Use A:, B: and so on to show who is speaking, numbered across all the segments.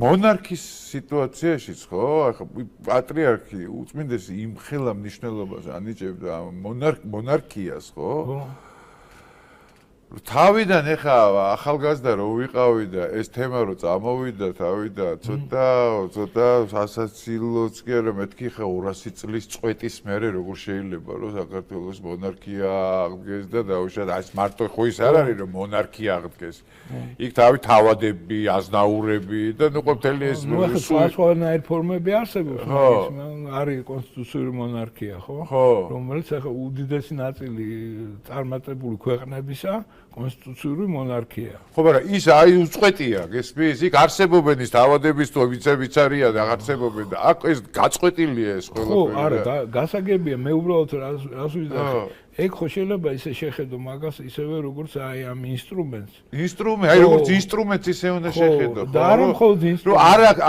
A: მონარქის სიტუაციაშიც ხო, ახლა პატრიარქი უწმინდესი იმ ხელა მნიშვნელობას ანიჭებდა მონარქიას, ხო? თავიდან ეხა ახალგაზრდა რო ვიყავი და ეს თემა რო წამოვიდა თავიდან ცოტა სასაცილოც კი არა მეთქი ხა 200 წლის წვეტის მერე როგორ შეიძლება რომ საქართველოს მონარქია აღდგეს და დაუშვათ აი მარტო ხო ის არ არის რომ მონარქია აღდგეს იქ თავი თავადები აზნაურები და ნუ ყოველი ეს
B: სხვადასხვანაირ ფორმები არსებობს არის კონსტიტუციური მონარქია ხო რომელიც ახლა უდიდესი ნაწილი წარმატებული ქვეყნებისა კონსტიტუციური მონარქია.
A: ხო, მაგრამ ის აი უწყვეტია, გესმის? იქ არსებობენ ის თავადების თუ ვიცე-ვიცარია და არსებობენ და აქ ეს გაწყვეტილია ეს ყველაფერი.
B: ხო, არა, გასაგებია, მე უბრალოდ რას ვიზახი. ეგ ხო შეიძლება ისე შეხედო მაგას ისევე როგორც აი ამ ინსტრუმენტს.
A: ინსტრუმენტი, აი როგორც ინსტრუმენტს ისე უნდა შეხედო.
B: და არა მხოლოდ ინსტრუმენტი.
A: რომ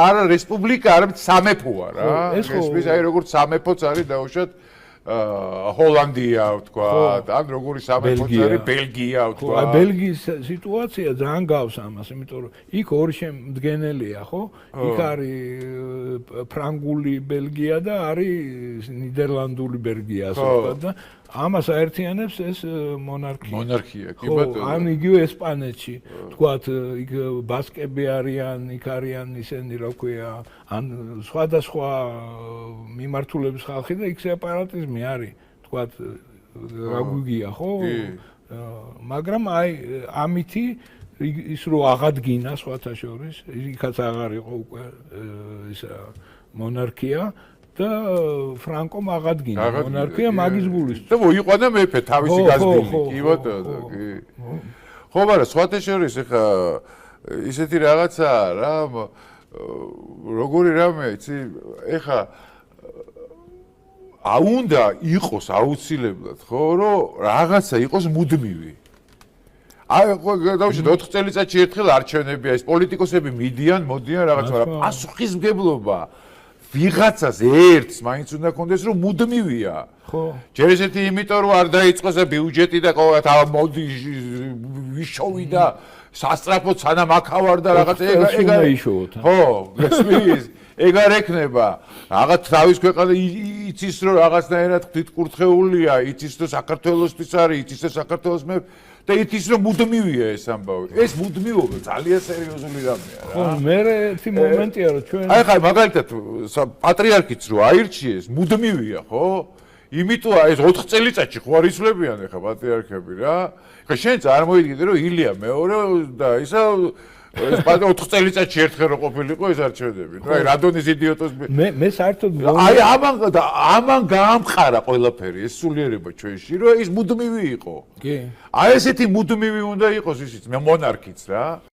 A: არა რესპუბლიკა, არამედ სამეფოა რა. გესმის? აი როგორც სამეფოც არის დაუშვათ ჰოლანდია ვთქვა, ან როგორი სამეფოც არის ბელგია ვთქვა.
B: აი ბელგიის სიტუაცია ძალიან გავს ამას, იმიტომ რომ იქ ორი შემდგენელია, ხო? იქ არის ფრანგული ბელგია და არის ნიდერლანდული ბელგია, ასე ვთქვა და ამას აერთიანებს ეს მონარქია.
A: მონარქია, კი ბატონო.
B: ან იგივე ესპანეთში, ვთქვათ, იქ ბასკები არიან, იქ არიან ისინი, რა ქვია, ან სხვადასხვა მიმართულების ხალხი და იქ სეპარატიზმი არის, ვთქვათ, რა გვიგია, ხო? მაგრამ აი ამითი ის რო აღადგინა სხვათა შორის, იქაც აღარ იყო უკვე ისა მონარქია და ფრანკომ აღადგინა მონარქია მაგის გულისთვის.
A: და მოიყვანა მეფე თავისი გაზრდილი, კი ბატონო, კი. ხო, მაგრამ სხვათა შორის ეხა ისეთი რაღაცაა რა, როგორი რამე, იცი, ეხა უნდა იყოს აუცილებლად, ხო, რომ რაღაცა იყოს მუდმივი. აი, დავუშვათ 4 წელიწადში ერთხელ არჩევნებია, ეს პოლიტიკოსები მოდიან რაღაც, მაგრამ პასუხისმგებლობა ვიღაცას ერთს მაინც უნდა კონდეს რომ მუდმივია.
B: ხო.
A: ჯერ ესეთი იმიტომ რომ არ დაიწყოს ბიუჯეტი და ყოველთვის მოდი ვიშოვი და სასტრაფოდ სანამ აქავარ და რაღაც ეგ
B: ისოვოთ.
A: ხო, გესმის? ეგ არ ექნება. რაღაც თავის ქვეყანა იცის რომ რაღაცნაირად ღვთიტკურთხეულია, იცის რომ საქართველოსთვის არის, იცის რომ საქართველოს მე და იცის რომ მუდმივია ეს ამბავი. ეს მუდმივობა ძალიან სერიოზული რამეა რა.
B: ხო, მე ერთი მომენტია რომ ჩვენ
A: აი ხა მაგალითად პატრიარქიც რო აირჩიეს, მუდმივია, ხო? იმიტომ ეს 4 წელიწადში ხო არ იცვლებიან ხა პატრიარქები რა. ხა შენ წარმოიდგინე რომ ილია მეორე და ისა ეს 4 წელიწადში ერთხელ რო ყოფილიყო ეს არჩევნები. აი რადონის იდიოტოს
B: მე საერთოდ
A: აი ამან გაამყარა ყველაფერი ეს სულიერება ჩვენში რომ ის მუდმივი იყო.
B: კი.
A: აი ესეთი მუდმივი უნდა იყოს ისიც მე მონარქიც რა.